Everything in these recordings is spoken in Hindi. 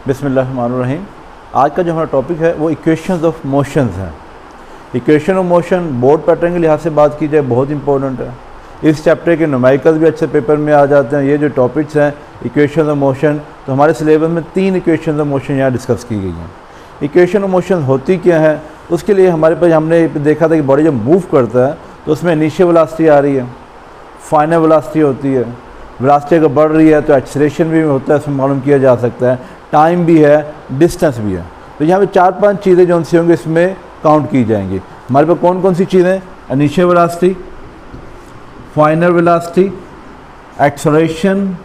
बिस्मिल्लाहिर्रहमानिर्रहीम। आज का जो हमारा टॉपिक है वो इक्वेशंस ऑफ मोशंस है। Equation of motion board pattern के लिहाज से बात की जाए बहुत इंपॉर्टेंट है। इस चैप्टर के न्यूमेरिकल्स भी अच्छे पेपर में आ जाते हैं। ये जो टॉपिक्स हैं इक्वेशन ऑफ मोशन, तो हमारे सिलेबस में 3 इक्वेशन ऑफ मोशन यहाँ डिस्कस की गई हैं। इक्वेशन ऑफ मोशन होती क्या है, उसके लिए हमारे पास हमने देखा था कि बॉडी जब मूव करता है तो उसमें इनिशियल वेलोसिटी आ रही है, फाइनल वेलोसिटी होती है, वेलोसिटी अगर बढ़ रही है तो एक्सेलरेशन भी होता है, इसमें मालूम किया जा सकता है, टाइम भी है, डिस्टेंस भी है। तो यहाँ पे 4-5 चीज़ें जो उनसे होंगी इसमें काउंट की जाएंगी। हमारे पास कौन कौन सी चीज़ें, initial velocity, final velocity, acceleration,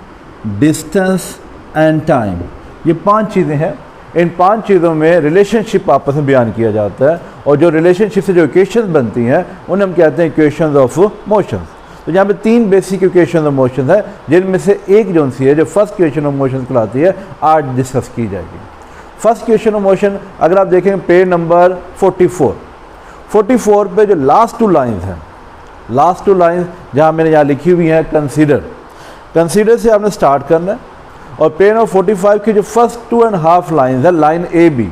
distance and time, ये 5 चीज़ें हैं। इन 5 चीज़ों में रिलेशनशिप आपस में बयान किया जाता है और जो रिलेशनशिप से जो इक्वेशंस बनती हैं उन्हें हम कहते हैं इक्वेशंस ऑफ मोशंस। तो यहाँ पे 3 बेसिक इक्वेशन ऑफ मोशन है, जिनमें से एक जो सी है जो फर्स्ट इक्वेशन ऑफ मोशन कहलाती है, आज डिस्कस की जाएगी। फर्स्ट इक्वेशन ऑफ मोशन अगर आप देखें पेज नंबर 44 पे जो लास्ट 2 लाइन्स हैं, लास्ट 2 लाइन्स जहाँ मैंने यहाँ लिखी हुई हैं कंसीडर से आपने स्टार्ट करना है और पेज नंबर 45 की जो फर्स्ट 2.5 लाइन्स है, लाइन ए बी,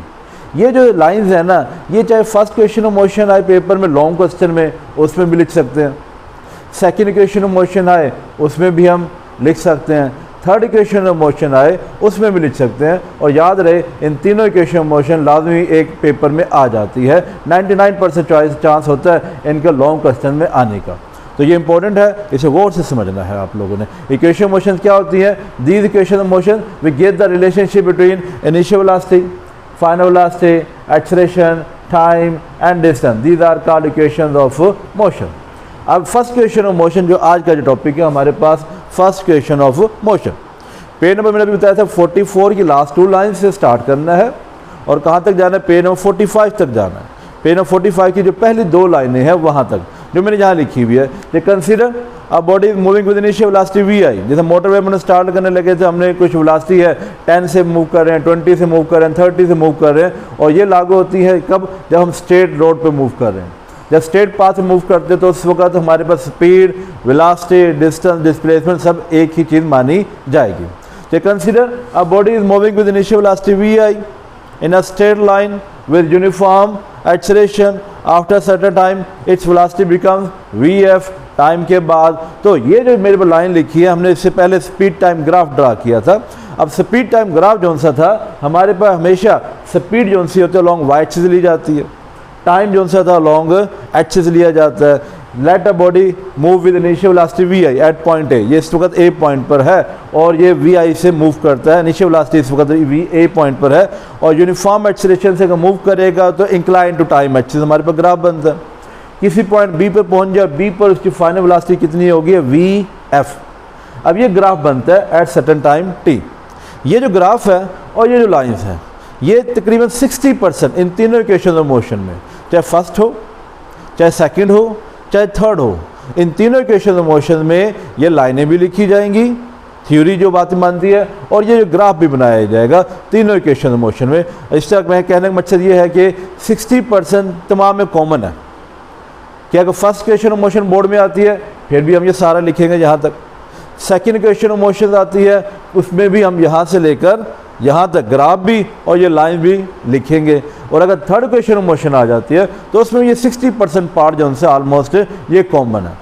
ये जो लाइन्स है ना, ये चाहे फर्स्ट इक्वेशन ऑफ मोशन आए पेपर में लॉन्ग क्वेश्चन में उसमें भी लिख सकते हैं, सेकेंड इक्वेशन ऑफ मोशन आए उसमें भी हम लिख सकते हैं, थर्ड इक्वेशन ऑफ मोशन आए उसमें भी लिख सकते हैं। और याद रहे इन तीनों इक्वेशन ऑफ मोशन लाजमी एक पेपर में आ जाती है। 99% चांस होता है इनका लॉन्ग क्वेश्चन में आने का। तो ये इंपॉर्टेंट है, इसे गौर से समझना है आप लोगों ने। इक्वेशन ऑफ मोशन क्या होती है? These equation of motion we get the relationship between initial velocity, final velocity, acceleration, time and distance. These are called equations of motion. अब फर्स्ट इक्वेशन ऑफ मोशन जो आज का जो टॉपिक है हमारे पास, first equation of motion. Page number मैंने अभी बताया था 44 की लास्ट 2 लाइन से स्टार्ट करना है और कहाँ तक जाना है? पेज नंबर 45 तक जाना है। पेज नंबर 45 की जो पहली 2 लाइनें हैं वहाँ तक जो मैंने यहाँ लिखी हुई है, ये consider a body is moving with initial velocity V I. जैसे मोटरवे में स्टार्ट करने लगे थे हमने, कुछ वेलोसिटी है 10 से मूव कर रहे हैं, 20 से मूव कर रहे हैं, 30 से मूव कर रहे हैं, और ये लागू होती है कब? जब हम स्ट्रेट रोड पे मूव कर रहे हैं। जब स्ट्रेट पाथ मूव करते हैं तो उस वक्त हमारे पास स्पीड, वेलोसिटी, डिस्टेंस, डिस्प्लेसमेंट सब एक ही चीज़ मानी जाएगी। तो consider a body is moving with initial velocity V I in a straight line with uniform acceleration, after certain time its velocity becomes V F. Time के बाद, तो ये जो मेरे पर लाइन लिखी है हमने इससे पहले स्पीड टाइम ग्राफ ड्रा किया था। अब स्पीड टाइम ग्राफ जो सा था हमारे पास हमेशा स्पीड जो सी होती है लॉन्ग वाई एक्सिस ली जाती है, टाइम जो सा था लॉन्ग एक्सिस लिया जाता है। Let a body move with initial velocity V I at point A, ये इस वक्त ए पॉइंट पर है और ये वी आई से मूव करता है। इनिशियल वेलोसिटी इस वक्त वी ए पॉइंट पर है और यूनिफॉर्म एक्सेलरेशन से अगर मूव करेगा तो इंक्लाइन टू टाइम एक्सिस हमारे पास ग्राफ बनता है। किसी पॉइंट बी पर पहुंच जाए, बी पर उसकी फाइनल वेलोसिटी कितनी होगी? We F. अब ये ग्राफ बनता है एट सर्टेन टाइम टी। ये जो ग्राफ है और ये जो लाइन्स हैं ये तकरीबन 60% इन तीनों इक्वेशन ऑफ मोशन में, चाहे फर्स्ट हो, चाहे सेकंड हो, चाहे थर्ड हो, इन तीनों इक्वेशन ऑफ मोशन में ये लाइनें भी लिखी जाएंगी, थ्योरी जो बातें मानती है, और ये जो ग्राफ भी बनाया जाएगा तीनों इक्वेशन ऑफ मोशन में। इस तरह मैं कहने का मकसद ये है कि 60% तमाम में कॉमन है कि अगर first equation of motion board में आती है फिर भी हम ये सारा लिखेंगे यहाँ तक, सेकेंड इक्वेशन ऑफ मोशन आती है उसमें भी हम यहाँ से लेकर यहाँ तक ग्राफ भी और ये लाइन भी लिखेंगे, और अगर थर्ड इक्वेशन ऑफ मोशन आ जाती है तो उसमें ये 60% पार्ट जो उनसे ऑलमोस्ट ये कॉमन है।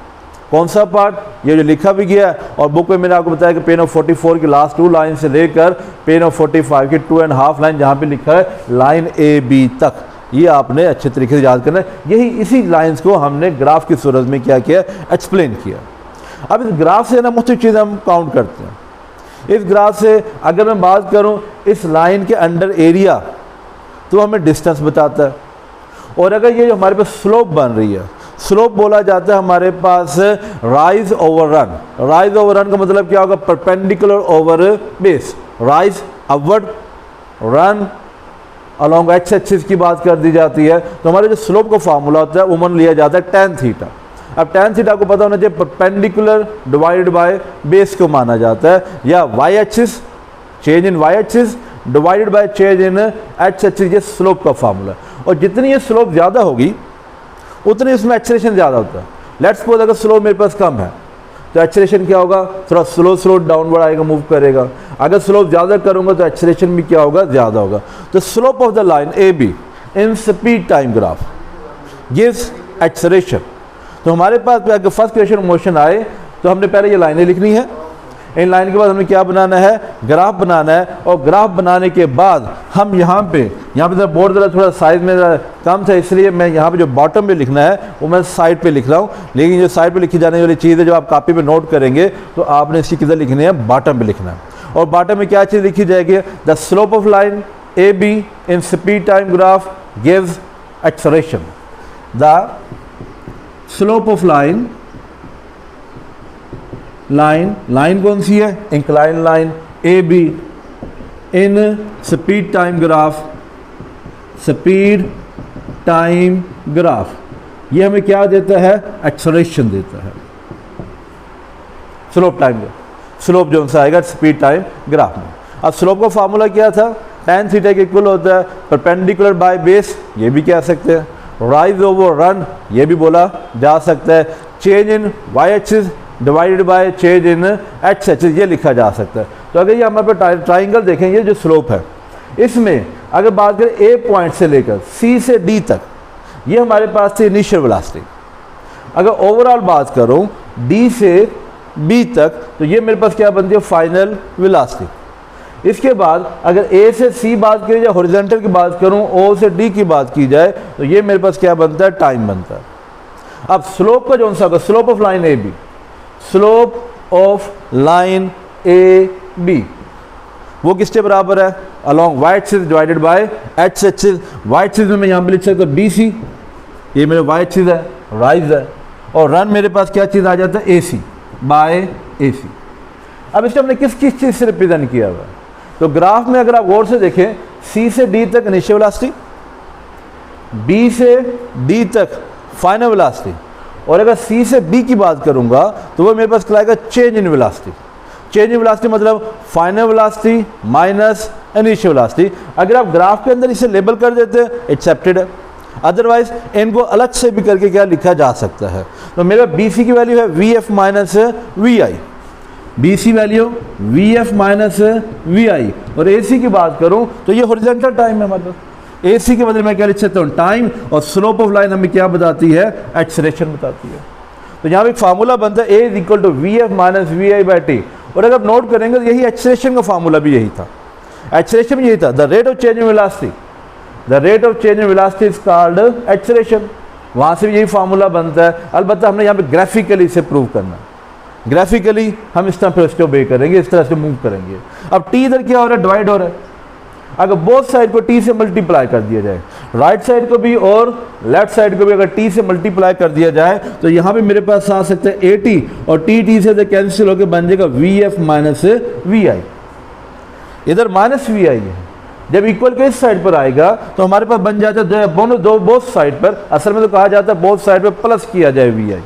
कौन सा पार्ट? ये जो लिखा भी गया है और बुक में मैंने आपको बताया कि पेज नंबर 44 की लास्ट 2 लाइन से लेकर पेज नंबर 45 की 2.5 लाइन जहाँ पे लिखा है लाइन ए बी तक, ये आपने अच्छे तरीके से याद करना है। यही इसी लाइन्स को हमने ग्राफ की सूरत में क्या किया? एक्सप्लेन किया। अब इस ग्राफ से ना मुख्तलिफ चीज़ें हम काउंट करते हैं। इस ग्राफ से अगर मैं बात करूं इस लाइन के अंडर एरिया तो हमें डिस्टेंस बताता है, और अगर ये जो हमारे पास स्लोप बन रही है, स्लोप बोला जाता है हमारे पास rise over run. Rise over run का मतलब क्या होगा? Perpendicular over base, rise upward, run along X axis की बात कर दी जाती है। तो हमारे जो स्लोप का फार्मूला होता है उमन लिया जाता है tan थीटा। अब tan थीटा को पता होना चाहिए परपेंडिकुलर डिवाइडेड बाय बेस को माना जाता है, या y axis, change in y axis divided by change in x axis, ये स्लोप का फार्मूला। और जितनी ये स्लोप ज़्यादा होगी उतनी इसमें एक्सेलरेशन ज़्यादा होता है। लेट्स सपोज अगर स्लोप मेरे पास कम है तो एक्सेलरेशन क्या होगा, थोड़ा स्लो डाउनवर्ड आएगा, मूव करेगा। अगर स्लोप ज़्यादा करूँगा तो एक्सेलरेशन भी क्या होगा, ज़्यादा होगा। तो slope of the line A be in speed time graph gives acceleration. तो हमारे पास अगर फर्स्ट क्वेश्चन मोशन आए तो हमने पहले ये लाइनें लिखनी है, इन लाइन के बाद हमें क्या बनाना है, ग्राफ बनाना है। और ग्राफ बनाने के बाद हम यहाँ पे बोर्ड ज़रा थोड़ा साइज में कम था, इसलिए मैं यहाँ पे जो बॉटम पे लिखना है वो मैं साइड पे लिख रहा हूँ। लेकिन जो साइड पे लिखी जाने वाली चीज़ है, जो आप कॉपी पे नोट करेंगे तो आपने इसकी किधर लिखनी है, बॉटम पे लिखना है। और बॉटम में क्या चीज़ लिखी जाएगी, the slope of line A be in speed time graph gives acceleration. The slope of line कौन सी है, incline line A be in speed time graph, ये हमें क्या देता है, एक्सेलरेशन देता है। स्लोप जो सा आएगा स्पीड टाइम ग्राफ में। अब स्लोप का फार्मूला क्या था, tan थीटा के इक्वल होता है परपेंडिकुलर बाय बेस, ये भी कह सकते हैं, राइज ओवर रन ये भी बोला जा सकता है, change in y axis divided by change in x axis ये लिखा जा सकता है। तो अगर ये हमारे पास ट्राइंगल देखेंगे, जो स्लोप है इसमें अगर बात करें ए पॉइंट से लेकर सी से डी तक, ये हमारे पास थी इनिशियल वेलोसिटी। अगर ओवरऑल बात करूं डी से बी तक तो ये मेरे पास क्या बनती है, फाइनल वेलोसिटी। इसके बाद अगर ए से सी बात की जाए, हॉरिजॉन्टल की बात करूं, ओ से डी की बात की जाए तो ये मेरे पास क्या बनता है, टाइम बनता है। अब स्लोप का जो सा होगा, slope of line A B, slope of line A B वो किसके बराबर है, along y axis divided by x axis. Y axis में मैं यहाँ पे लिख सकता हूँ बी सी, ये मेरे वाई एक्सिस है, राइज है, और रन मेरे पास क्या चीज़ आ जाता है, ए सी बाय ए सी। अब इसको हमने किस चीज़ से रिप्रेजेंट किया हुआ है, तो ग्राफ में अगर आप गौर से देखें, सी से डी तक इनिशियल वेलोसिटी, बी से डी तक फाइनल वेलोसिटी, और अगर सी से बी की बात करूंगा तो वो मेरे पास कहलाएगा change in velocity. Change in velocity मतलब final velocity minus initial velocity. अगर आप ग्राफ के अंदर इसे लेबल कर देते हैं एक्सेप्टेड है, अदरवाइज इनको अलग से भी करके क्या लिखा जा सकता है। तो मेरा बी सी की वैल्यू है we F minus V I, B C value V F minus V I, और ए सी की बात करूं तो ये हॉरिजॉन्टल टाइम है हमारे पास। ए सी के बदले मैं क्या लिख सकता हूँ, टाइम, और स्लोप ऑफ लाइन हमें क्या बताती है, एक्सेलरेशन बताती है। तो यहाँ पे एक फार्मूला बनता है A is equal to V F minus V I by T, और अगर आप नोट करेंगे तो यही एक्सेलरेशन का फार्मूला भी यही था, एक्सेलरेशन भी यही था, the rate of change in velocity, the rate of change in velocity is called acceleration. वहाँ से भी यही फार्मूला बनता है, अलबत्ता हमने यहाँ पे ग्राफिकली इसे प्रूव करना है। ग्राफिकली हम इस तरह फिर उसको obey करेंगे, इस तरह से मूव करेंगे। अब टी इधर क्या हो रहा है, डिवाइड हो रहा है। अगर बोथ साइड को टी से मल्टीप्लाई कर दिया जाए, राइट साइड को भी और लेफ्ट साइड को भी अगर टी से मल्टीप्लाई कर दिया जाए तो यहाँ पे मेरे पास आ सकता है ए टी, और टी से कैंसिल होकर बन जाएगा we F minus V I. इधर माइनस वी आई है, जब इक्वल के इस साइड पर आएगा तो हमारे पास बन जाता है दो बोथ साइड पर, असल में तो कहा जाता है बोथ साइड पर प्लस किया जाए वी आई,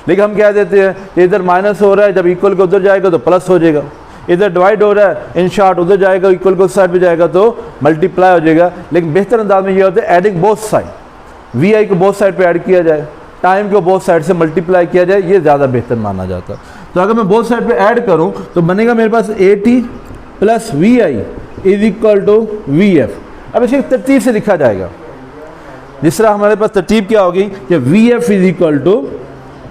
लेकिन हम क्या देते हैं कि इधर माइनस हो रहा है, जब इक्वल के उधर जाएगा तो प्लस हो जाएगा, इधर डिवाइड हो रहा है इन शॉर्ट उधर जाएगा, इक्वल को उस साइड पे जाएगा तो मल्टीप्लाई हो जाएगा। लेकिन बेहतर अंदाज में ये होता है एडिंग बोथ साइड, वी आई को बोथ साइड पे ऐड किया जाए, टाइम को बोथ साइड से मल्टीप्लाई किया जाए, ये ज़्यादा बेहतर माना जाता है। तो अगर मैं बोथ साइड पे ऐड करूँ तो बनेगा मेरे पास A T plus V I is equal to V F. अब इसे तरतीब से लिखा जाएगा, जिस तरह हमारे पास तरतीब क्या होगी कि v f is equal to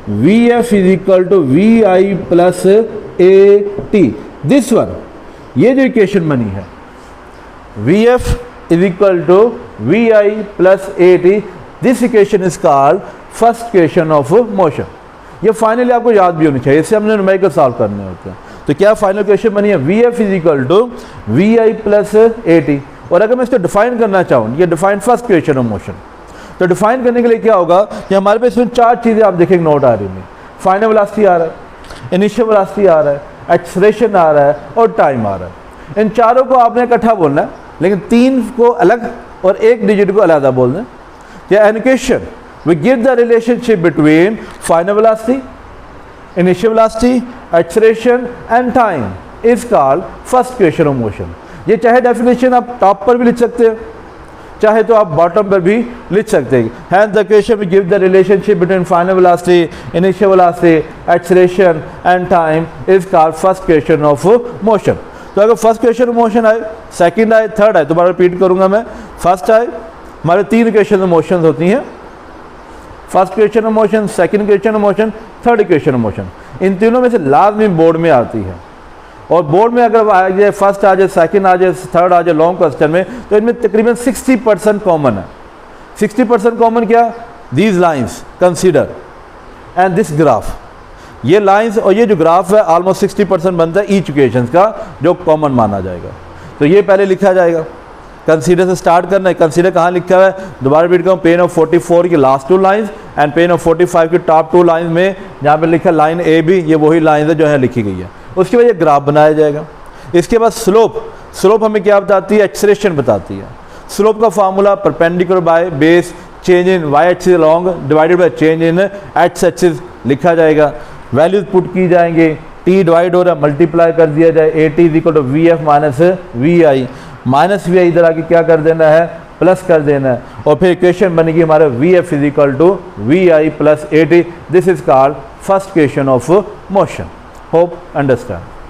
v i plus a t. This one, ये जो इक्वेशन बनी है we f is equal to v i plus a t, this equation is called first equation of motion. ये फाइनली आपको याद भी होनी चाहिए, इससे हमने न्यूमेरिकल सॉल्व करने होते हैं। तो क्या फाइनल इक्वेशन बनी है, we f is equal to v i plus a t. और अगर मैं इसको डिफाइन करना चाहूँ, ये define first equation of motion, तो डिफाइन करने के लिए क्या होगा कि हमारे पास इसमें चार चीज़ें आप देखेंगे नोट आ रही हैं। फाइनल वेलोसिटी आ रहा है, इनिशियल वेलोसिटी आ रहा है, एक्सेलरेशन आ रहा है और टाइम आ रहा है। इन चारों को आपने इकट्ठा बोलना है, लेकिन तीन को अलग और एक डिजिट को अलग बोलना है। या equation we give the relationship between final velocity, initial velocity, acceleration and time is called first equation of motion. ये चाहे डेफिनेशन आप टॉप पर भी लिख सकते हैं चाहे तो आप बॉटम पर भी लिख सकते हैं। Hence the question we give the relationship between final velocity, initial velocity, acceleration and time is called first question of motion. तो अगर फर्स्ट क्वेश्चन ऑफ मोशन आए, सेकंड आए, थर्ड आए, दोबारा रिपीट करूंगा मैं। फर्स्ट आए, हमारे 3 क्वेश्चन ऑफ मोशन होती हैं, first question of motion, second question of motion, third question of motion. इन तीनों में से लाजमी बोर्ड में आती है, और बोर्ड में अगर आ जाए, फर्स्ट आ जाए, सेकंड आ जाए, थर्ड आ जाए लॉन्ग क्वेश्चन में, तो इनमें तकरीबन 60% कॉमन है। 60% कॉमन क्या? These lines consider and this graph. ये लाइन्स और ये जो ग्राफ है ऑलमोस्ट 60% बनता है ईच इक्वेशन का, जो कॉमन माना जाएगा। तो ये पहले लिखा जाएगा, कंसीडर से स्टार्ट करना है। कंसीडर कहाँ लिखा हुआ है? दोबारा रिपीट करूँ, पेन ऑफ 44 की last 2 lines and pain of 45 की टॉप 2 लाइन्स में जहाँ पे लिखा लाइन ए बी, ये वही लाइन है जो है लिखी गई है। उसके बाद ये ग्राफ बनाया जाएगा। इसके बाद स्लोप हमें क्या बताती है? एक्सेलरेशन बताती है। स्लोप का formula perpendicular by base change in y axis long divided by change in x axis लिखा जाएगा। वैल्यूज पुट की जाएंगे, टी डिवाइड हो रहा है, मल्टीप्लाई कर दिया जाए, A T is equal to V F minus V I. Minus V I इधर आके क्या कर देना है? प्लस कर देना है, और फिर इक्वेशन बनेगी हमारा v f is equal to v i plus a t. This is called first question of motion. Hope understand.